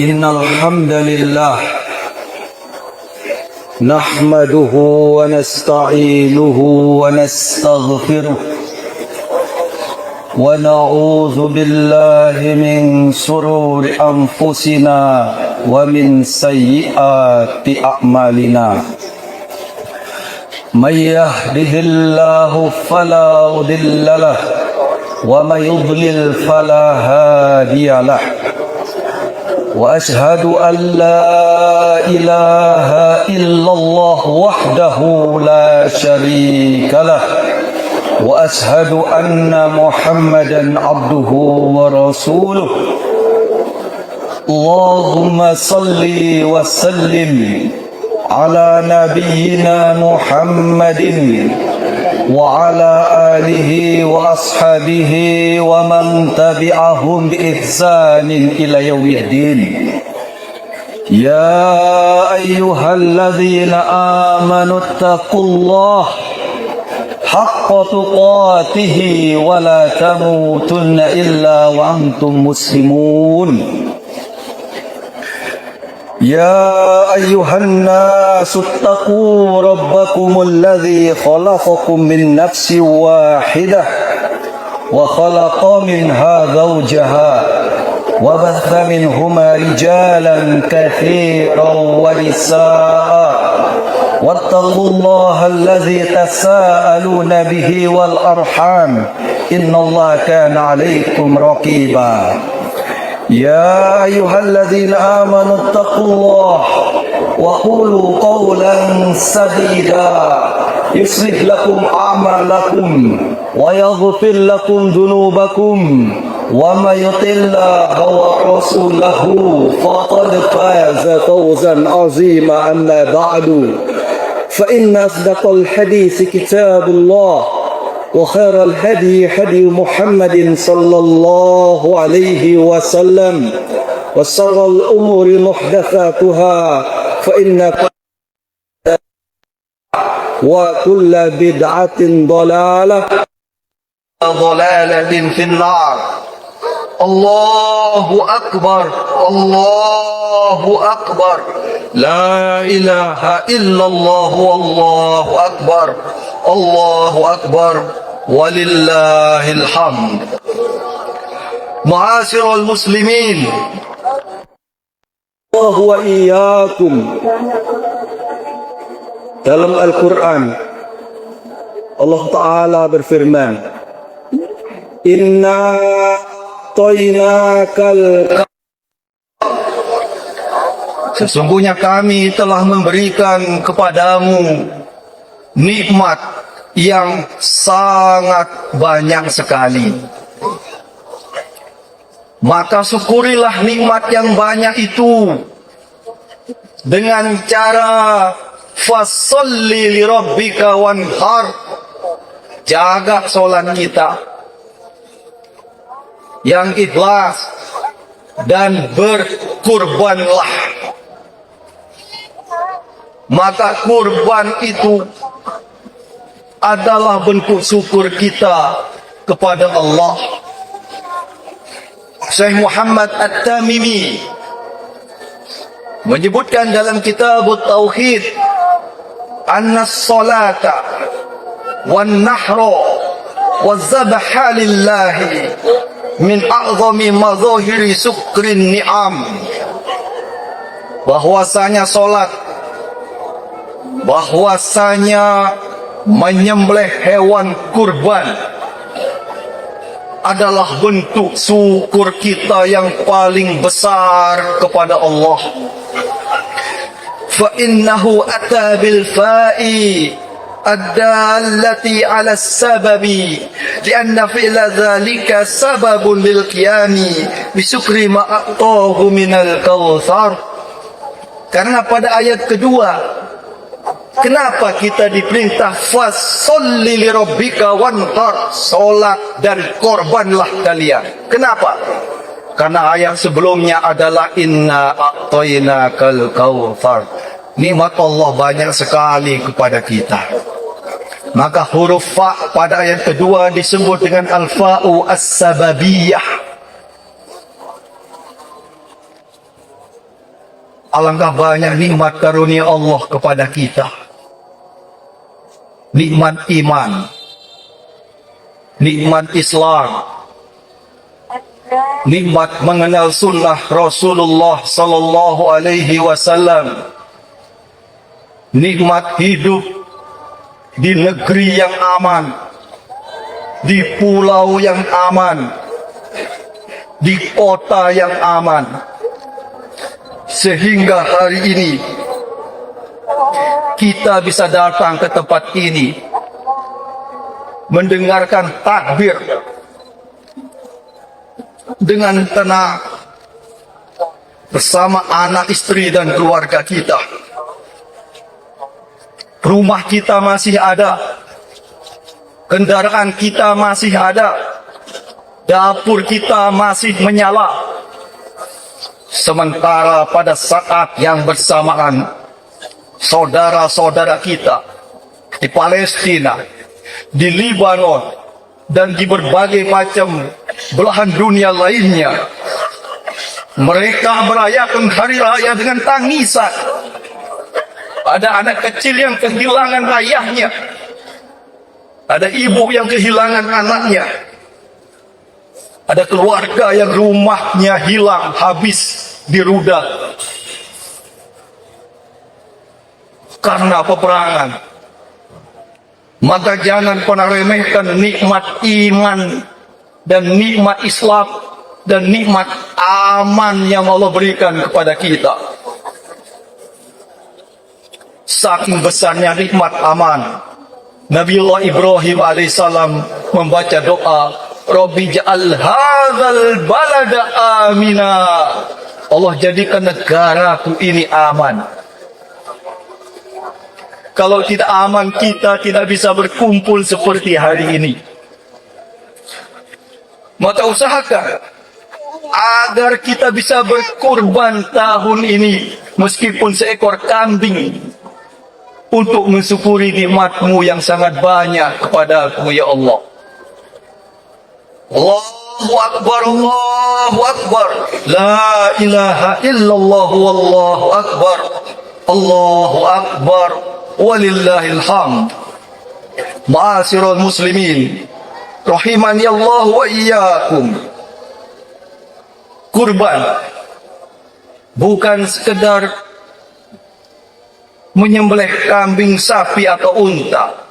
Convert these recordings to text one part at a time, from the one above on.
إن الحمد لله نحمده ونستعينه ونستغفره ونعوذ بالله من شرور أنفسنا ومن سيئات أعمالنا من يهده الله فلا مضل له ومن يضلل فلا هادي له وأشهد أن لا إله إلا الله وحده لا شريك له وأشهد أن محمدا عبده ورسوله اللهم صل وسلم على نبينا محمد وعلى آله وأصحابه ومن تبعهم بإحسان إلى يوم الدين يا أيها الذين آمنوا اتقوا الله حق تقاته ولا تموتن إلا وأنتم مسلمون يا أيها الناس اتقوا ربكم الذي خلقكم من نفس واحدة وخلق منها زوجها وبث منهما رجالا كثيرا ونساء واتقوا الله الذي تساءلون به والأرحام إن الله كان عليكم رقيبا يا أيها الذين آمنوا اتقوا الله وقولوا قولا سديدا يصلح لكم أعمالكم ويغفر لكم ذنوبكم ومن يطع الله ورسوله فقد فاز فوزا عظيما أما بعد فإن أصدق الحديث كتاب الله وخير الهدي هدي محمد صلى الله عليه وسلم وشر الأمور محدثاتها فإن وكل بدعة ضلالة في النار الله أكبر الله أكبر لا إله إلا الله والله أكبر الله أكبر ولله الحمد. معاشر المسلمين الله وإياكم. Dalam Al-Quran Allah Ta'ala berfirman, Inna toinakal, sesungguhnya kami telah memberikan kepadamu nikmat yang sangat banyak sekali. Maka syukurilah nikmat yang banyak itu dengan cara fasholli li rabbika wanhar, jaga sholat kita yang ikhlas dan berkurbanlah. Maka kurban itu adalah bentuk syukur kita kepada Allah. Syekh Muhammad At-Tamimi menyebutkan dalam kitab Tauhid, anna salata wan nahra waz zabha lillahi min a'zami mazahiri syukrin ni'am, bahwasanya salat, bahwasanya menyembelih hewan kurban adalah bentuk syukur kita yang paling besar kepada Allah. Fa innahu ata bil fa'i ad-dallati 'ala as-sababi li'anna fi'la dhalika sababun lil qiyami bi syukri ma a'tahu minal kautsar. Karena pada ayat kedua, kenapa kita diperintah fasholli li rabbika wanhar, salat dan korbanlah kalian? Kenapa? Karena ayat sebelumnya adalah inna a'tainakal kautsar. Nikmat Allah banyak sekali kepada kita. Maka huruf fa pada ayat kedua disebut dengan al-fa'u as-sababiyah. Alangkah banyak nikmat karunia Allah kepada kita. Nikmat iman, nikmat Islam, nikmat mengenal sunnah Rasulullah sallallahu alaihi wasallam, nikmat hidup di negeri yang aman, di pulau yang aman, di kota yang aman. Sehingga hari ini kita bisa datang ke tempat ini, mendengarkan takbir dengan tenang bersama anak, istri dan keluarga kita. Rumah kita masih ada, kendaraan kita masih ada, dapur kita masih menyala. Sementara pada saat yang bersamaan, saudara-saudara kita di Palestina, di Libanon, dan di berbagai macam belahan dunia lainnya, mereka merayakan hari raya dengan tangisan. Ada anak kecil yang kehilangan ayahnya, ada ibu yang kehilangan anaknya, ada keluarga yang rumahnya hilang, habis dirudak karena peperangan. Maka jangan pernah remehkan nikmat iman dan nikmat Islam dan nikmat aman yang Allah berikan kepada kita. Saking besarnya nikmat aman, Nabiullah Ibrahim alaihissalam membaca doa, Rabbi ja'al hadzal balada amina. Allah jadikan negaraku ini aman. Kalau tidak aman, kita tidak bisa berkumpul seperti hari ini. Maka usahakan agar kita bisa berkurban tahun ini, meskipun seekor kambing, untuk mensyukuri nikmat-Mu yang sangat banyak kepadaku, ya Allah. Allahu Akbar, Allahu Akbar, la ilaha illallah, wallahu akbar, Allahu Akbar, walillahil hamd. Ma'asyiral muslimin, rahimani Allah wa iyyakum. Kurban bukan sekedar menyembelih kambing, sapi atau unta,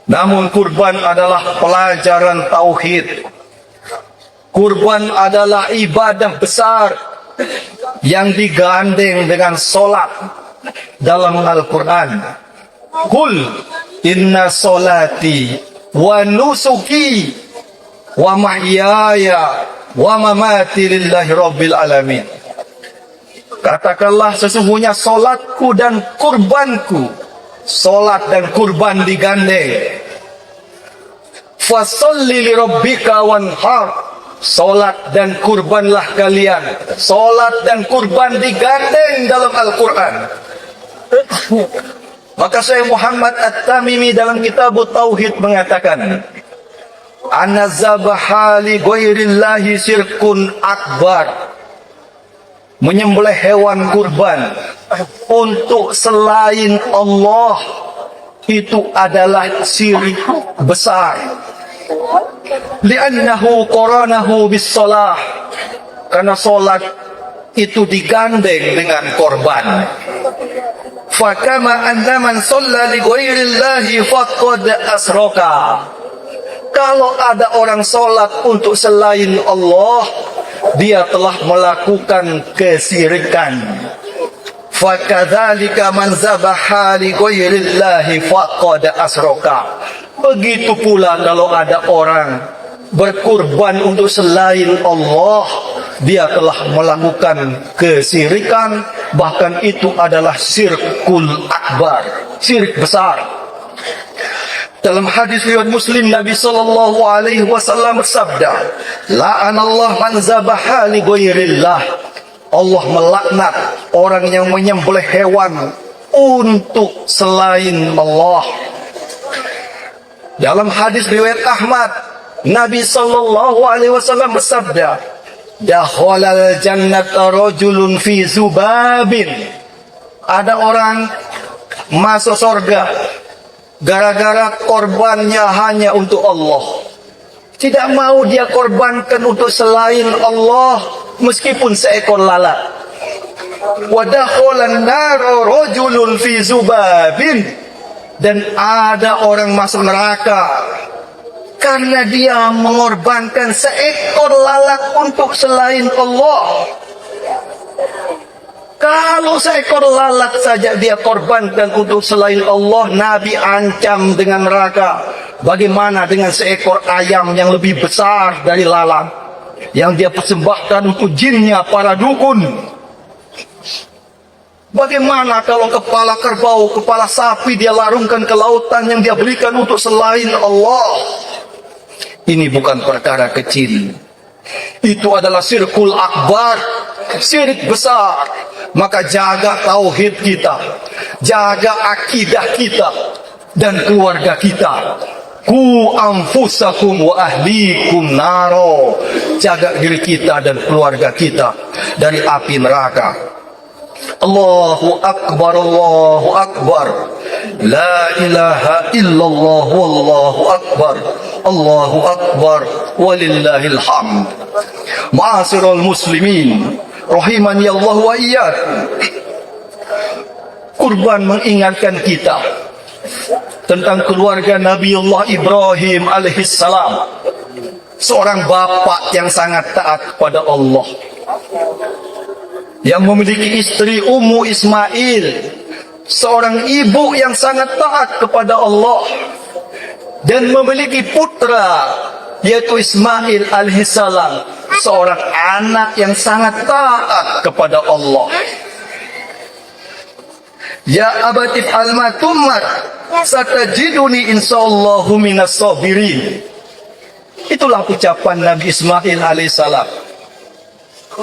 namun kurban adalah pelajaran tauhid. Kurban adalah ibadah besar yang digandeng dengan solat dalam Al-Quran. Qul inna solati wa nusuki wa mahyaya wa mamati lillahi rabbil alamin. Katakanlah, sesungguhnya solatku dan kurbanku. Solat dan kurban digandeng. Fasolli li rabbika wanhar. Solat dan kurbanlah kalian. Solat dan kurban digandeng dalam Al-Quran. Maka Syekh Muhammad At-Tamimi dalam kitab Tauhid mengatakan, Anna zabaha li ghairillahi syirkun akbar. Menyembelih hewan kurban untuk selain Allah itu adalah syirik besar. Li'annahu qaranahu bis shalah, karena salat itu digandeng dengan korban. Fa kama anna man shalla li ghairillahi faqad asraka. Kalau ada orang salat untuk selain Allah, dia telah melakukan kesyirikan. Fa kadzalika man zabaha li ghairillahi faqad asraka. Begitu pula kalau ada orang berkurban untuk selain Allah, dia telah melakukan kesyirikan, bahkan itu adalah syirkul akbar, syirik besar. Dalam hadis riwayat Muslim, Nabi sallallahu alaihi wasallam bersabda, la'anallahu man zabaha li ghairillah. Allah melaknat orang yang menyembelih hewan untuk selain Allah. Dalam hadis riwayat Ahmad, Nabi sallallahu alaihi wasallam bersabda, dakhalal jannata rajulun fi zubabin. Ada orang masuk surga gara-gara korbannya hanya untuk Allah. Tidak mau dia korbankan untuk selain Allah meskipun seekor lalat. Wa dakhalan nara rajulun fi zubabin. Dan ada orang masuk neraka karena dia mengorbankan seekor lalat untuk selain Allah. Kalau seekor lalat saja dia korbankan untuk selain Allah, Nabi ancam dengan neraka. Bagaimana dengan seekor ayam yang lebih besar dari lalat, yang dia persembahkan untuk jinnya para dukun? Bagaimana kalau kepala kerbau, kepala sapi dia larungkan ke lautan yang dia berikan untuk selain Allah? Ini bukan perkara kecil. Itu adalah syirkul akbar, syirik besar. Maka jaga tauhid kita, jaga akidah kita dan keluarga kita. Ku anfusakum wa ahlikum naro. Jaga diri kita dan keluarga kita dari api neraka. Allahu Akbar, Allahu Akbar. La ilaha illallah, wallahu Akbar. Allahu Akbar, walillahil hamd. Ma'asyiral muslimin, rahimani Allah wa iyyakum. Kurban mengingatkan kita tentang keluarga Nabiullah Ibrahim alaihissalam, seorang bapak yang sangat taat kepada Allah, yang memiliki istri Ummu Ismail, seorang ibu yang sangat taat kepada Allah, dan memiliki putra yaitu Ismail alaihissalam, seorang anak yang sangat taat kepada Allah. Ya abati alma tummat satajiduni insyaallahu minas sabirin. Itulah ucapan Nabi Ismail alaihissalam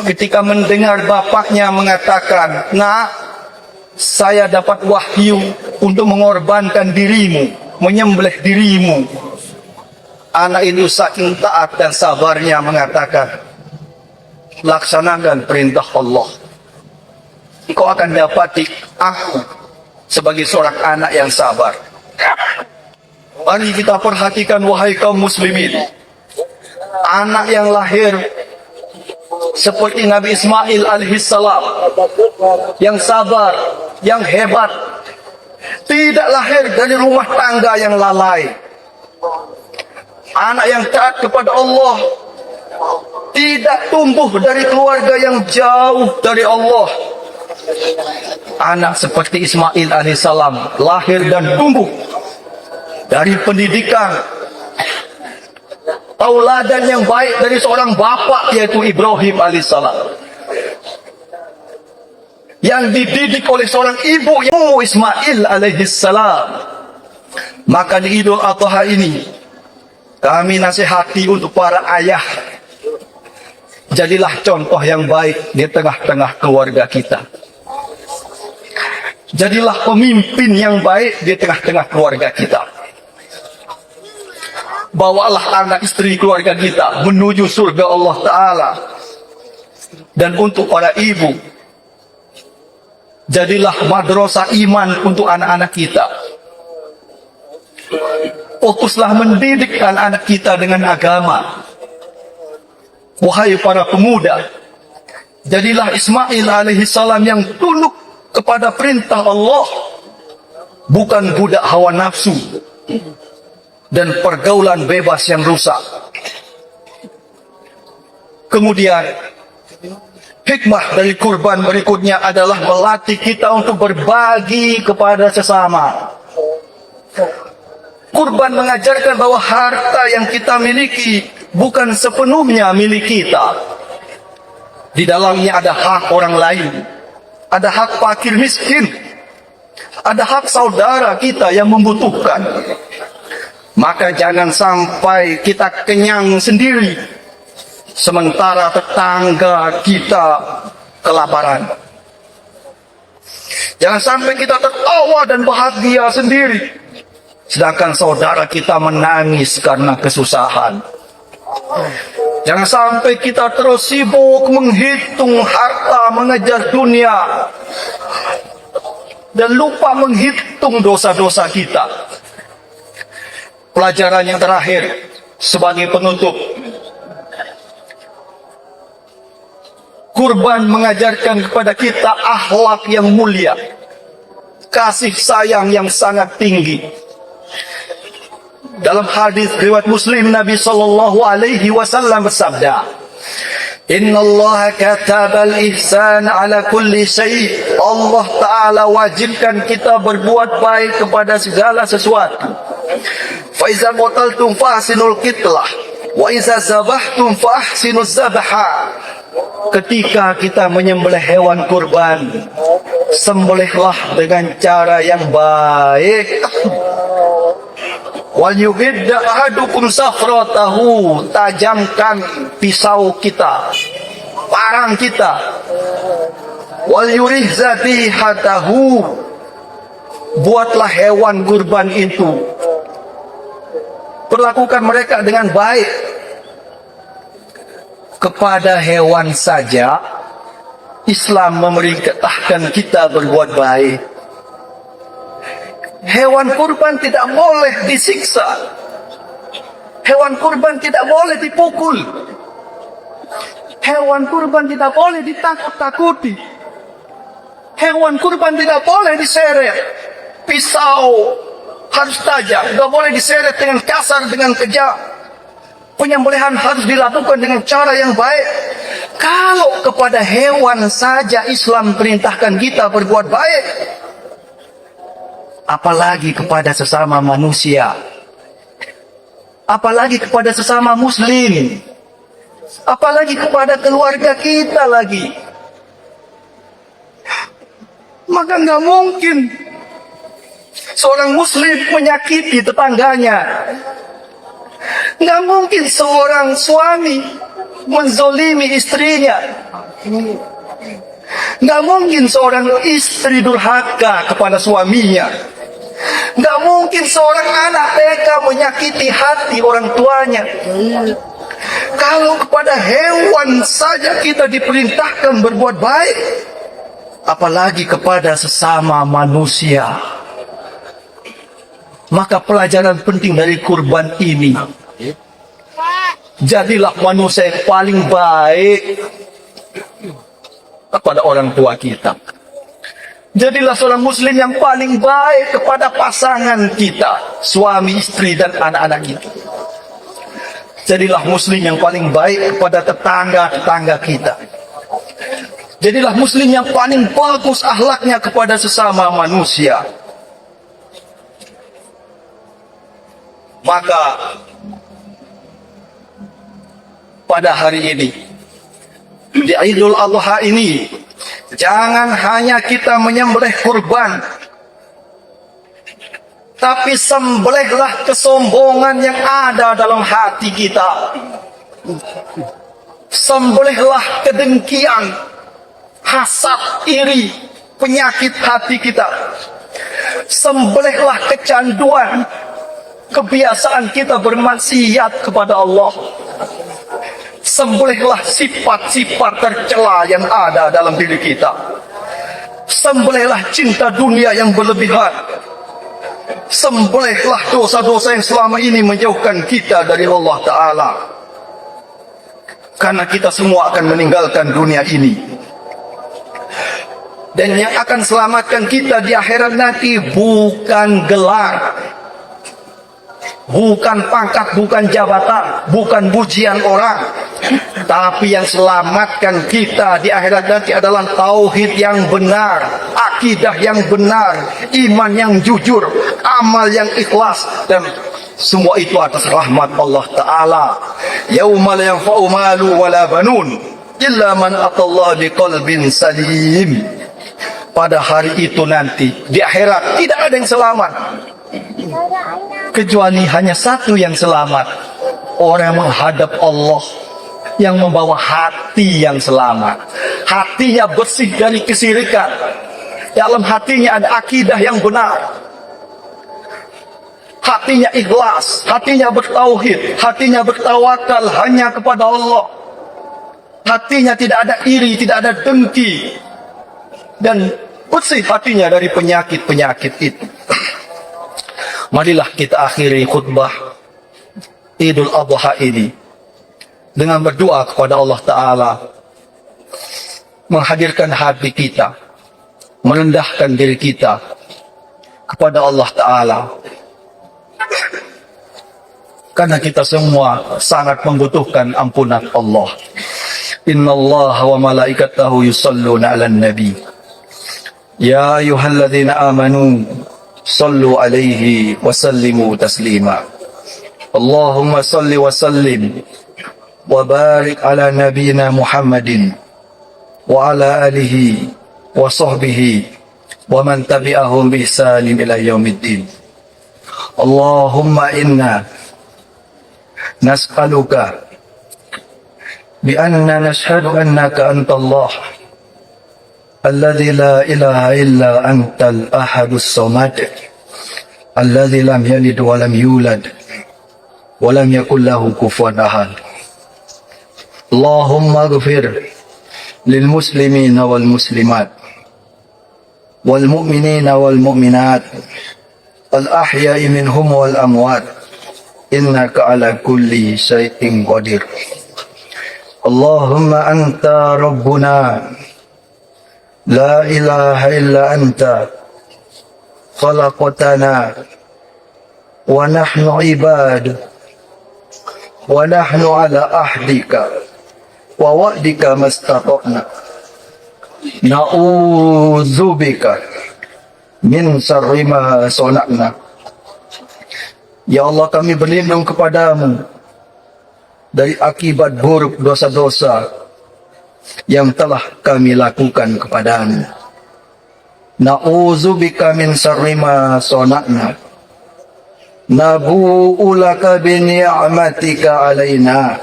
ketika mendengar bapaknya mengatakan, "Nak, saya dapat wahyu untuk mengorbankan dirimu, menyembelih dirimu." Anak itu saking taat dan sabarnya mengatakan, "Laksanakan perintah Allah. Engkau akan dapati aku sebagai seorang anak yang sabar." Mari kita perhatikan wahai kaum muslimin, anak yang lahir seperti Nabi Ismail alaihissalam, yang sabar, yang hebat, tidak lahir dari rumah tangga yang lalai. Anak yang taat kepada Allah tidak tumbuh dari keluarga yang jauh dari Allah. Anak seperti Ismail alaihissalam lahir dan tumbuh dari pendidikan, tauladan yang baik dari seorang bapak yaitu Ibrahim alaihissalam, yang dididik oleh seorang ibu yaitu Ismail alaihissalam. Maka di Idul Adha ini kami nasihati untuk para ayah, jadilah contoh yang baik di tengah-tengah keluarga kita. Jadilah pemimpin yang baik di tengah-tengah keluarga kita. Bawalah anak istri keluarga kita menuju surga Allah Ta'ala. Dan untuk para ibu, jadilah madrasah iman untuk anak-anak kita. Fokuslah mendidik anak-anak kita dengan agama. Wahai para pemuda, jadilah Ismail alaihissalam yang tunduk kepada perintah Allah, bukan budak hawa nafsu dan pergaulan bebas yang rusak. Kemudian hikmah dari kurban berikutnya adalah melatih kita untuk berbagi kepada sesama. Kurban mengajarkan bahwa harta yang kita miliki bukan sepenuhnya milik kita. Di dalamnya ada hak orang lain, ada hak fakir miskin, ada hak saudara kita yang membutuhkan. Maka jangan sampai kita kenyang sendiri, sementara tetangga kita kelaparan. Jangan sampai kita tertawa dan bahagia sendiri, sedangkan saudara kita menangis karena kesusahan. Jangan sampai kita terus sibuk menghitung harta, mengejar dunia, dan lupa menghitung dosa-dosa kita. Pelajaran yang terakhir sebagai penutup. Kurban mengajarkan kepada kita akhlak yang mulia, kasih sayang yang sangat tinggi. Dalam hadis riwayat Muslim, Nabi sallallahu alaihi wasallam bersabda, "Inna Allah kataba al-ihsan ala kulli syai'." Allah Ta'ala wajibkan kita berbuat baik kepada segala sesuatu. Fa iza qataltum fa ahsinul qitlah wa iza zabahtum fa ahsinuz zabha. Ketika kita menyembelih hewan kurban, sembelihlah dengan cara yang baik. Wal yughidda ahadukum safratahu, tajamkan pisau kita, parang kita. Wal yurih zabihatahu, buatlah hewan kurban itu, perlakukan mereka dengan baik. Kepada hewan saja Islam memerintahkan kita berbuat baik. Hewan kurban tidak boleh disiksa. Hewan kurban tidak boleh dipukul. Hewan kurban tidak boleh ditakut-takuti. Hewan kurban tidak boleh diseret. Pisau harus tajam, tidak boleh diseret dengan kasar, dengan kejam. Penyembelihan harus dilakukan dengan cara yang baik. Kalau kepada hewan saja Islam perintahkan kita berbuat baik, apalagi kepada sesama manusia, apalagi kepada sesama muslim, apalagi kepada keluarga kita lagi. Maka nggak mungkin seorang muslim menyakiti tetangganya. Nggak mungkin seorang suami menzolimi istrinya. Nggak mungkin seorang istri durhaka kepada suaminya. Nggak mungkin seorang anak TK menyakiti hati orang tuanya. Kalau kepada hewan saja kita diperintahkan berbuat baik, apalagi kepada sesama manusia. Maka pelajaran penting dari kurban ini, jadilah manusia yang paling baik kepada orang tua kita. Jadilah seorang muslim yang paling baik kepada pasangan kita, suami, istri, dan anak-anak kita. Jadilah muslim yang paling baik kepada tetangga-tetangga kita. Jadilah muslim yang paling bagus akhlaknya kepada sesama manusia. Maka pada hari ini, di Idul Adha ini, jangan hanya kita menyembelih kurban, tapi sembelihlah kesombongan yang ada dalam hati kita. Sembelihlah kedengkian, hasad, iri, penyakit hati kita. Sembelihlah kecanduan, kebiasaan kita bermaksiat kepada Allah. Sembelihlah sifat-sifat tercela yang ada dalam diri kita. Sembelihlah cinta dunia yang berlebihan. Sembelihlah dosa-dosa yang selama ini menjauhkan kita dari Allah Ta'ala. Karena kita semua akan meninggalkan dunia ini. Dan yang akan selamatkan kita di akhirat nanti bukan gelar, bukan pangkat, bukan jabatan, bukan pujian orang. Tapi yang selamatkan kita di akhirat nanti adalah tauhid yang benar, akidah yang benar, iman yang jujur, amal yang ikhlas, dan semua itu atas rahmat Allah Ta'ala. Yauma la yanfa'u malu wala banun illa man atallaha biqalbin salim. Pada hari itu nanti di akhirat tidak ada yang selamat, kecuali hanya satu yang selamat, orang yang menghadap Allah, yang membawa hati yang selamat. Hatinya bersih dari kesyirikan, dalam hatinya ada akidah yang benar. hatinya ikhlas, hatinya bertauhid, hatinya bertawakal hanya kepada Allah. Hatinya tidak ada iri, tidak ada dengki, dan bersih hatinya dari penyakit-penyakit itu. Marilah kita akhiri khutbah Idul Adha ini dengan berdoa kepada Allah Ta'ala, menghadirkan hati kita, merendahkan diri kita kepada Allah Ta'ala, karena kita semua sangat membutuhkan ampunan Allah. Inna Allah wa malaikatahu yusalluna ala nabi ya ayyuhalladzina amanu sallu alaihi wa sallimu taslima. Allahumma salli wa sallim wa barik ala nabiyina Muhammadin wa ala alihi wa sahbihi wa man tabi'ahum bi ihsanin ila yaumiddin. Allahumma inna nas'aluka bi anna nashhadu annaka antallah alladzi la ilaha illa antal ahadus samad alladzi lam yalid wa lam yulad wa lam yakul lahu kufuwan ahad. Allahumma ighfir lil muslimina wal muslimat wal mu'minina wal mu'minat al ahya'i minhum wal amwat innaka ala kulli syai'in qadir. Allahumma anta rabbuna la ilaha illa anta khalaqtana wa nahnu ibadu wa nahnu ala ahdika wa wa'dika mastata'na na'udzubika min syarri ma sana'na. Ya Allah, kami berlindung kepadamu dari akibat buruk dosa-dosa yang telah kami lakukan kepadamu. Na'udzubika min syarri ma sana'na nabu'u laka bi ni'matika alaina.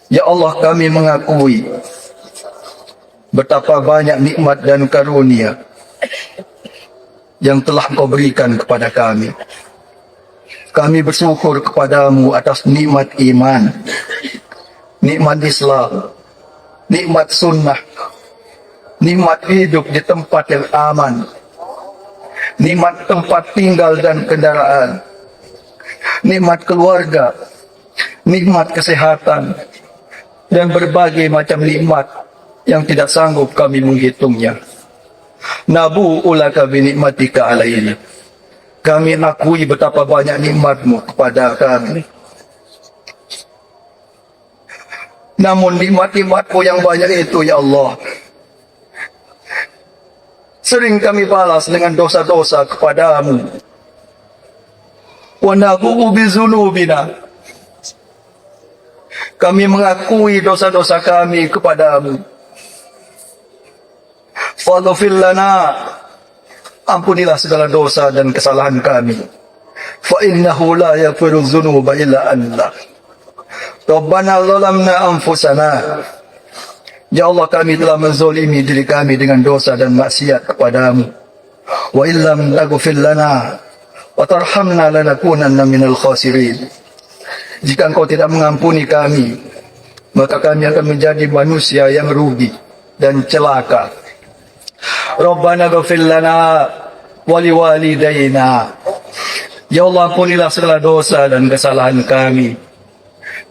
Ya Allah, kami mengakui betapa banyak nikmat dan karunia yang telah Kau berikan kepada kami. Kami bersyukur kepadamu atas nikmat iman, nikmat Islam, nikmat sunnah, nikmat hidup di tempat yang aman, nikmat tempat tinggal dan kendaraan, nikmat keluarga, nikmat kesehatan, dan berbagai macam nikmat yang tidak sanggup kami menghitungnya. Nabu'u laka bi ni'matika alaina. Kami akui betapa banyak nikmat-Mu kepada kami. Namun nikmat-nikmat-Mu yang banyak itu, ya Allah, sering kami balas dengan dosa-dosa kepadamu. Wa nabu'u bi dzunubina. Kami mengakui dosa-dosa kami kepadamu. Faghfir lana. Ampunilah segala dosa dan kesalahan kami. Fa innahu la yaghfiru dzunuba illa anta. Rabbana zalamna anfusana. Ya Allah, kami telah menzalimi diri kami dengan dosa dan maksiat kepadamu. Wa illam taghfir lana wa tarhamna lanakunanna minal khasirin. Jika Engkau tidak mengampuni kami, maka kami akan menjadi manusia yang rugi dan celaka. Rabbana ghfir lana wa liwalidayna. Ya Allah, ampunilah segala dosa dan kesalahan kami.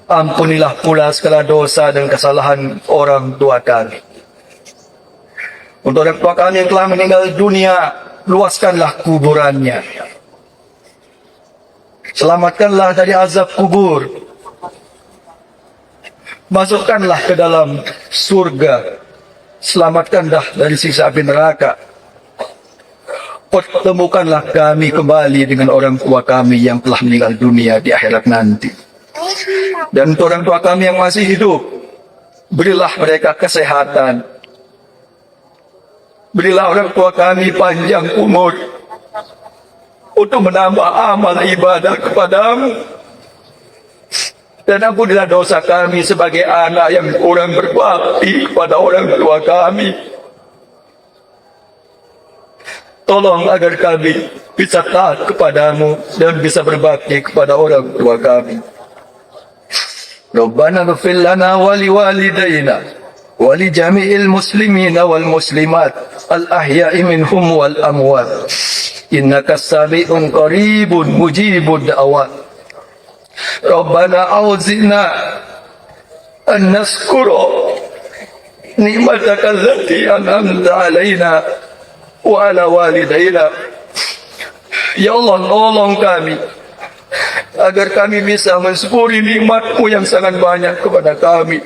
Ampunilah pula segala dosa dan kesalahan orang tua kami. Untuk orang tua kami yang telah meninggal dunia, luaskanlah kuburannya. Selamatkanlah dari azab kubur. Masukkanlah ke dalam surga. Selamatkanlah dari siksa api neraka. Pertemukanlah kami kembali dengan orang tua kami yang telah meninggal dunia di akhirat nanti. Dan untuk orang tua kami yang masih hidup, berilah mereka kesehatan. Berilah orang tua kami panjang umur untuk menambah amal ibadah kepadamu. Dan ampunilah dosa kami sebagai anak yang kurang berbakti kepada orang tua kami. Tolong agar kami bisa taat kepadamu dan bisa berbakti kepada orang tua kami. Rabbana ighfir lana wa liwalidayna wa li jami'il muslimina wal muslimat al ahya'i minhum wal amwat. Innaka sami'un qaribun mujibud da'awat. Rabbana awzina an naskura ni'mataka allati an'amta alaina wa ala walidayna. Ya Allah, tolong kami agar kami bisa mensyukuri nikmat-Mu yang sangat banyak kepada kami.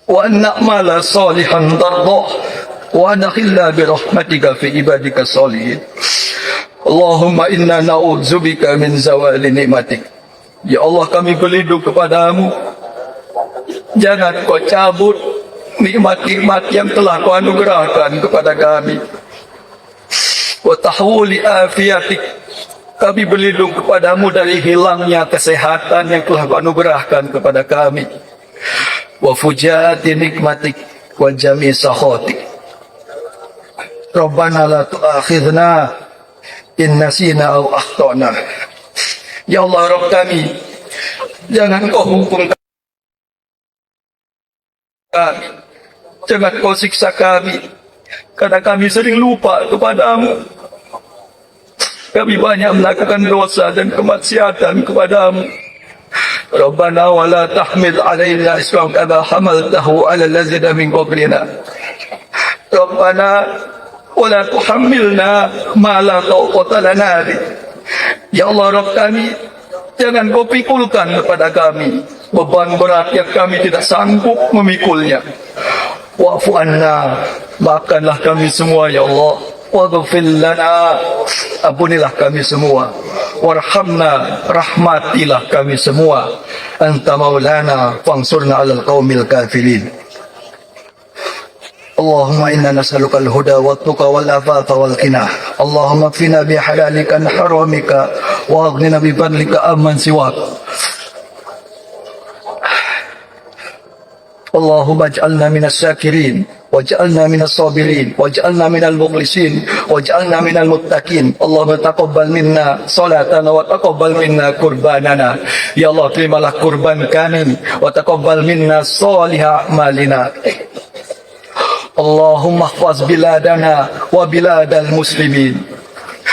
Wa na'mala salihan tardah wa nakhilla bi rahmatika fi ibadika salihin. Allahumma inna na'udzubika min zawali nikmatik. Ya Allah, kami berlindung kepadamu, jangan Kau cabut nikmat-nikmat yang telah Kau anugerahkan kepada kami. Wa tahwuli afiatik, kami berlindung kepadamu dari hilangnya kesehatan yang telah Kau anugerahkan kepada kami. Wa fujaati nikmatik wa jami' sakhatik. Rabbana la tu'akhidna in nasina aw akhtana. Ya Allah, Rabb kami, jangan Kau hukum kami, jangan Kau siksa kami, karena kami sering lupa kepadamu. Kami banyak melakukan dosa dan kemaksiatan kepadamu. Rabbana wa la tahmil alaina isran kama hamaltahu ala allazina min qablina. Rabbana wa la tuhammilna ma la taqata lana bi. Ya Allah, Rabb kami, jangan Kau pikulkan kepada kami beban berat yang kami tidak sanggup memikulnya. Wa'fu anna, maafkanlah kami semua ya Allah. Waghfir lana, ampunilah kami semua. Warhamna, rahmatilah kami semua. Anta maulana, fansurna alal qaumil kafirin. Allahumma inna nas'aluka al-huda wat-tuqa wal-afafa wal-ghina. Allahumma kfina bihalalika an haramika wa aghnina bi fadlika amman siwak. Allahumma ij'alna minas syakirin waj'alna minas sabirin waj'alna minal mukhlisin waj'alna minal muttaqin. Allahumma taqabbal minna salatana wa taqabbal minna qurbanana. Ya Allah, terimalah kurban kami wa taqabbal minna salihah a'malina. Allahumma ihfaz biladana wa biladal muslimin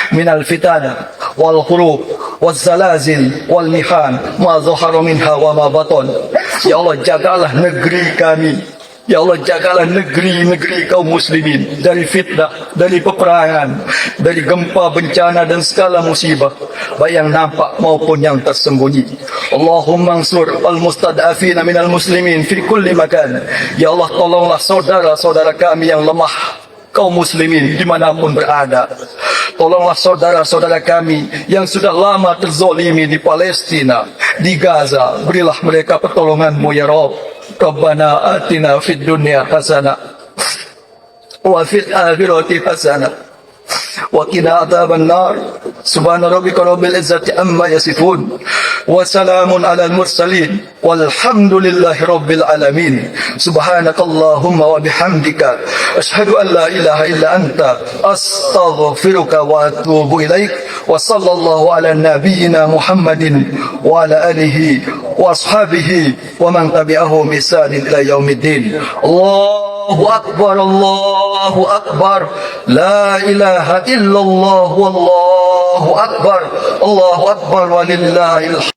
minal fitan wal khurub wal zalazil wal mihan ma zahara minha wa ma batan. Ya Allah, jagalah negeri kami. Ya Allah, jagalah negeri-negeri kaum muslimin dari fitnah, dari peperangan, dari gempa, bencana dan segala musibah, baik yang nampak maupun yang tersembunyi. Allahumma ansur al-mustad'afina minal muslimin fi kulli makan. Ya Allah, tolonglah saudara-saudara kami yang lemah, kaum muslimin dimanapun berada. Tolonglah saudara-saudara kami yang sudah lama terzolimi di Palestina, di Gaza. Berilah mereka pertolongan-Mu ya Rabb. Rabbana atina fid dunya hasanah wa fil akhirati hasanah wa qina adzaban nar. Subhana rabbika rabbil izzati amma yasifun wa salamun alal mursalin walhamdulillahi rabbil alamin. Subhanakallahumma wa bihamdika asyhadu an la ilaha illa anta astaghfiruka wa atubu ilaik. Wa sallallahu ala nabiyyina Muhammadin wa ala alihi wa ashabihi wa man tabi'ahum bi ihsanin ila yaumiddin. Allahu akbar, Allahu akbar, la ilaha illallah wallahu akbar, Allahu akbar walillahil